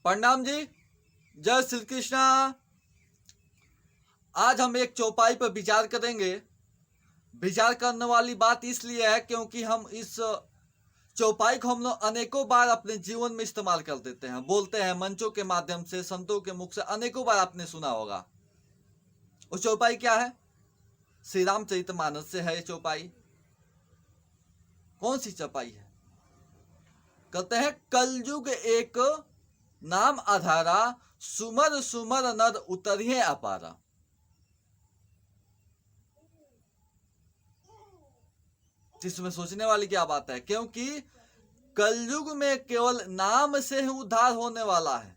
प्रणाम जी। जय श्री कृष्णा। आज हम एक चौपाई पर विचार करेंगे। विचार करने वाली बात इसलिए है क्योंकि हम इस चौपाई को हम लोग अनेकों बार अपने जीवन में इस्तेमाल कर देते हैं, बोलते हैं मंचों के माध्यम से, संतों के मुख से अनेकों बार आपने सुना होगा। वो चौपाई क्या है? श्री रामचरितमानस से है ये चौपाई। कौन सी चौपाई है? कहते हैं कलयुग एक नाम आधारा, सुमर सुमर नर उतरिए अपारा। इसमें सोचने वाली क्या बात है, क्योंकि कलयुग में केवल नाम से ही उद्धार होने वाला है।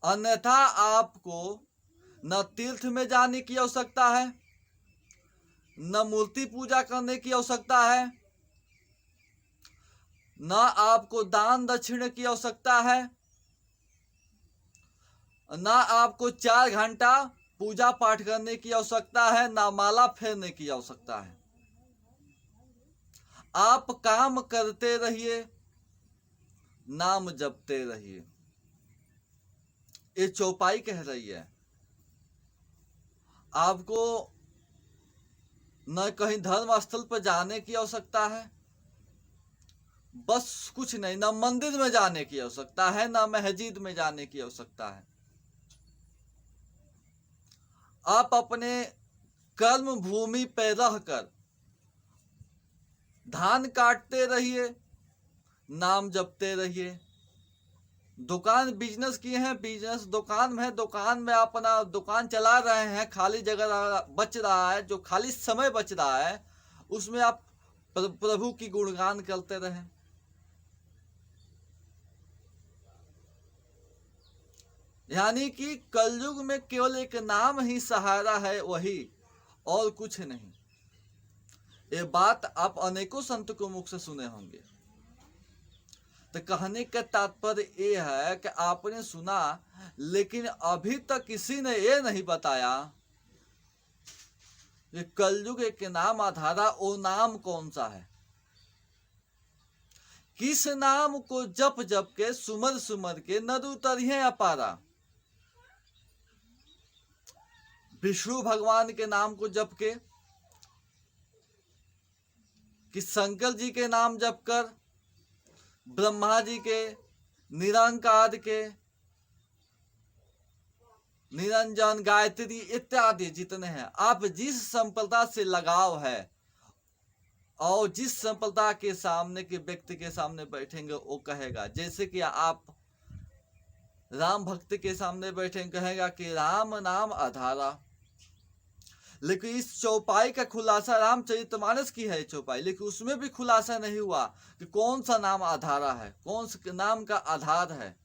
अन्यथा आपको न तीर्थ में जाने की आवश्यकता है, न मूर्ति पूजा करने की आवश्यकता है, न आपको दान दक्षिण की आवश्यकता है, न आपको 4 घंटा पूजा पाठ करने की आवश्यकता है, न माला फेरने की आवश्यकता है। आप काम करते रहिए, नाम जपते रहिए। ये चौपाई कह रही है। आपको न कहीं धर्म स्थल पर जाने की आवश्यकता है, बस कुछ नहीं, न मंदिर में जाने की आवश्यकता है, न मस्जिद में जाने की आवश्यकता है। आप अपने कर्म भूमि पर रहकर धान काटते रहिए, नाम जपते रहिए। दुकान बिजनेस किए हैं, बिजनेस दुकान में है, दुकान में अपना दुकान चला रहे हैं, खाली जगह बच रहा है, जो खाली समय बच रहा है उसमें आप प्रभु की गुणगान करते रहें। यानी कि कलयुग में केवल एक नाम ही सहारा है, वही और कुछ नहीं। ये बात आप अनेकों संत को मुख से सुने होंगे। तो कहने का तात्पर्य ये है कि आपने सुना, लेकिन अभी तक किसी ने ये नहीं बताया कि कलयुग के नाम आधारा वो नाम कौन सा है। किस नाम को जप जप के, सुमर सुमर के नर उतरिए अपारा। विष्णु भगवान के नाम को जप के, कि शंकर जी के नाम जप कर, ब्रह्मा जी के, निरंकार के, निरंजन, गायत्री इत्यादि जितने हैं, आप जिस संप्रदाय से लगाव है और जिस संप्रदाय के सामने के व्यक्ति के सामने बैठेंगे वो कहेगा, जैसे कि आप राम भक्त के सामने बैठेंगे कहेगा कि राम नाम आधारा। लेकिन इस चौपाई का खुलासा रामचरितमानस की है चौपाई, लेकिन उसमें भी खुलासा नहीं हुआ कि कौन सा नाम आधारा है, कौन सा नाम का आधार है,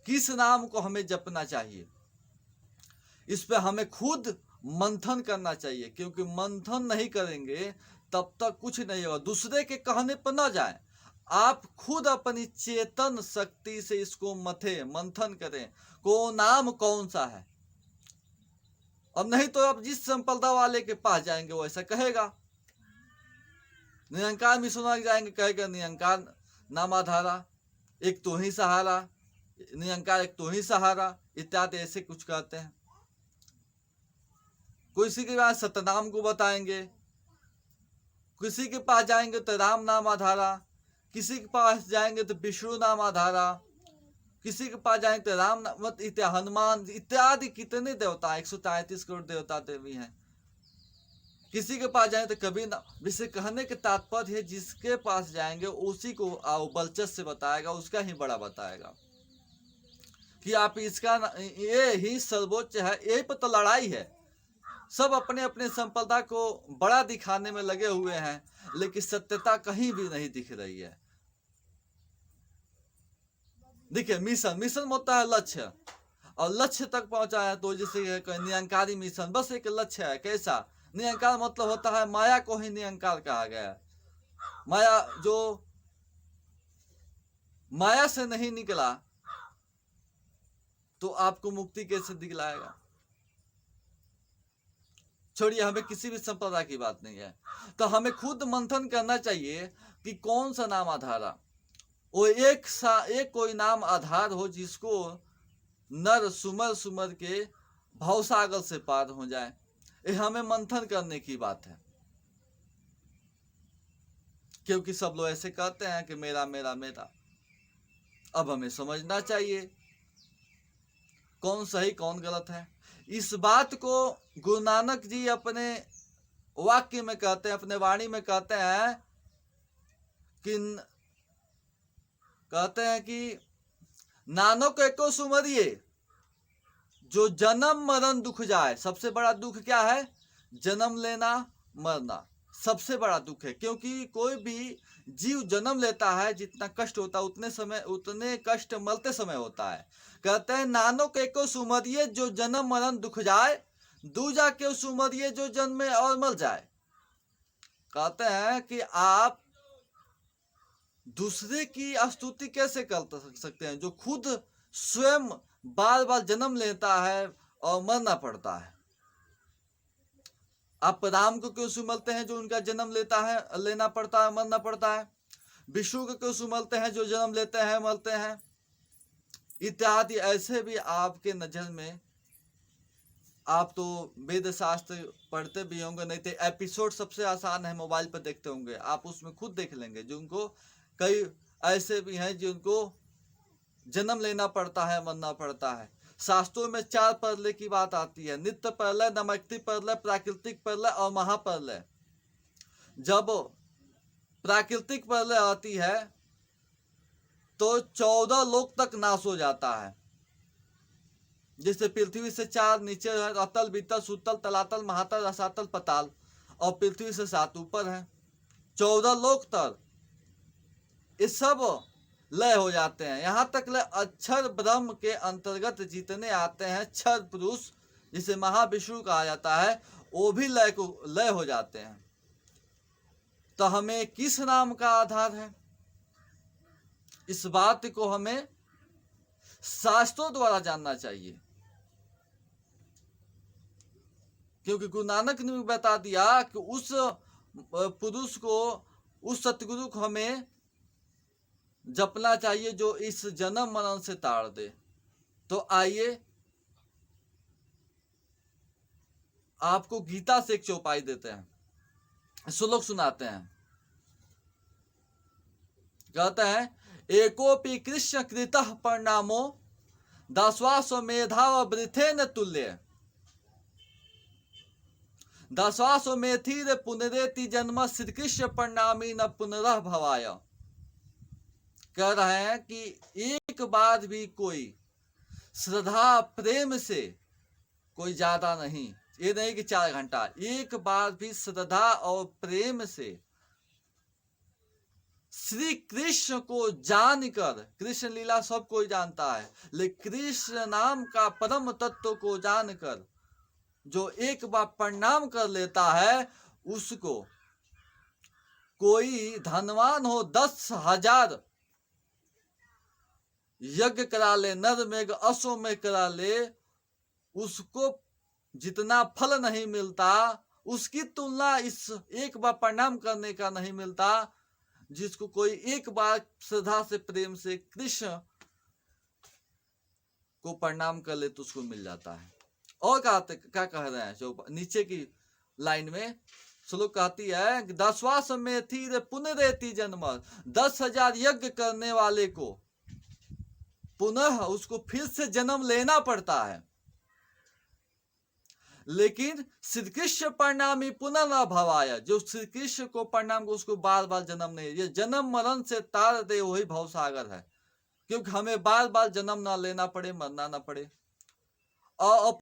किस नाम को हमें जपना चाहिए। इस पे हमें खुद मंथन करना चाहिए, क्योंकि मंथन नहीं करेंगे तब तक कुछ नहीं होगा। दूसरे के कहने पर न जाए, आप खुद अपनी चेतन शक्ति से इसको मंथन करें, को नाम कौन सा है। अब नहीं तो आप जिस संप्रदाय वाले के पास जाएंगे वो ऐसा कहेगा। निरंकार मिशन जाएंगे, कहेगा निरंकार नाम आधारा, एक तो ही सहारा, निरंकार एक तो ही सहारा इत्यादि ऐसे कुछ कहते हैं। किसी के पास सतनाम को बताएंगे, किसी के पास जाएंगे तो राम नाम आधारा, किसी के पास जाएंगे तो विष्णु नाम आधारा, किसी के पास जाएंगे तो राम हनुमान इत्यादि कितने देवता, 133 करोड़ देवता देवी हैं। किसी के पास जाएंगे तो कभी ना। जिसे कहने के तात्पर्य है, जिसके पास जाएंगे उसी को बलचस से बताएगा, उसका ही बड़ा बताएगा कि आप इसका ये ही सर्वोच्च है। यही पर तो लड़ाई है। सब अपने अपने संप्रदाय को बड़ा दिखाने में लगे हुए हैं, लेकिन सत्यता कहीं भी नहीं दिख रही है। देखिए, मिशन होता है लक्ष्य, और लक्ष्य तक पहुंचा है तो जैसे निरंकारी मिशन बस एक लक्ष्य है। कैसा निरंकार मतलब होता है, माया को ही निरंकार कहा गया है। माया जो माया से नहीं निकला तो आपको मुक्ति कैसे दिखलाएगा। छोड़िए, हमें किसी भी संप्रदाय की बात नहीं है, तो हमें खुद मंथन करना चाहिए कि कौन सा नाम आधारा। वो एक कोई नाम आधार हो जिसको नर सुमर सुमर के भवसागर से पार हो जाए। ये हमें मंथन करने की बात है, क्योंकि सब लोग ऐसे कहते हैं कि मेरा मेरा मेरा। अब हमें समझना चाहिए कौन सही कौन गलत है। इस बात को गुरु नानक जी अपने वाक्य में कहते हैं, अपने वाणी में कहते हैं कि नानक एको सुमरिए जो जन्म मरण दुख जाए। सबसे बड़ा दुख क्या है? जन्म लेना, मरना सबसे बड़ा दुख है। क्योंकि कोई भी जीव जन्म लेता है, जितना कष्ट होता है उतने कष्ट मरते समय होता है। कहते हैं नानक एको सुमरिए जो जन्म मरण दुख जाए, दूजा के सुमरिए जो जन्मे और मर जाए। कहते हैं कि आप दूसरे की स्तुति कैसे कर सकते हैं जो खुद स्वयं बार बार जन्म लेता है और मरना पड़ता है। आप राम को क्यों सुमलते हैं जो उनका जन्म लेना पड़ता है, मरना पड़ता है। विष्णु को क्यों सुमलते हैं जो जन्म लेते हैं, मरते हैं, इत्यादि। ऐसे भी आपके नजर में, आप तो वेद शास्त्र पढ़ते भी होंगे, नहीं तो एपिसोड सबसे आसान है, मोबाइल पर देखते होंगे, आप उसमें खुद देख लेंगे। जिनको कई ऐसे भी हैं जिनको जन्म लेना पड़ता है, मरना पड़ता है। शास्त्रों में 4 प्रलय की बात आती है, नित्य प्रलय, नैमित्तिक प्रलय, प्राकृतिक प्रलय और महाप्रलय। जब प्राकृतिक प्रलय आती है तो 14 लोक तक नाश हो जाता है। जिससे पृथ्वी से 4 नीचे है, अतल, वितल, सुतल, तलातल, महातल, रसातल, पताल, और पृथ्वी से 7 ऊपर है। 14 लोक तक ये सब लय हो जाते हैं। यहाँ तक लय अक्षर ब्रह्म के अंतर्गत जितने आते हैं क्षर पुरुष, जिसे महाविष्णु कहा जाता है, वो भी लय हो जाते हैं। तो हमें किस नाम का आधार है, इस बात को हमें शास्त्रों द्वारा जानना चाहिए। क्योंकि गुरु नानक ने बता दिया कि उस पुरुष को, उस सतगुरु को हमें जपना चाहिए जो इस जन्म मरण से ताड़ दे। तो आइए आपको गीता से एक चौपाई देते हैं, श्लोक सुनाते हैं। कहते हैं एकोपि कृष्ण कृतः परिणामो दशवासो मेधाव वृथेन तुल्य दशवासो मेथिर पुनरेति जन्म श्री कृष्ण परिणामी न पुनरः भवाय। कह रहे हैं कि एक बार भी कोई श्रद्धा प्रेम से, कोई ज्यादा नहीं, ये नहीं कि 4 घंटा, एक बार भी श्रद्धा और प्रेम से श्री कृष्ण को जानकर, कृष्ण लीला सब कोई जानता है, लेकिन कृष्ण नाम का परम तत्व को जानकर जो एक बार प्रणाम कर लेता है, उसको कोई धनवान हो 10,000 यज्ञ करा ले, नर मेघ असो में करा ले, उसको जितना फल नहीं मिलता, उसकी तुलना इस एक बार प्रणाम करने का नहीं मिलता, जिसको कोई एक बार श्रद्धा से प्रेम से कृष्ण को प्रणाम कर ले तो उसको मिल जाता है। और क्या कह रहे हैं जो नीचे की लाइन में श्लोक कहती है, दशवास में थी पुनरेति जन्म, 10,000 यज्ञ करने वाले को पुनः उसको फिर से जन्म लेना पड़ता है, लेकिन श्री कृष्ण परिणामी पुनः न भवाया, जो श्री कृष्ण को प्रणाम को उसको बार बार जन्म नहीं, ये जन्म मरण से तार दे वही भवसागर है। क्योंकि हमें बार बार जन्म ना लेना पड़े, मरना ना पड़े। और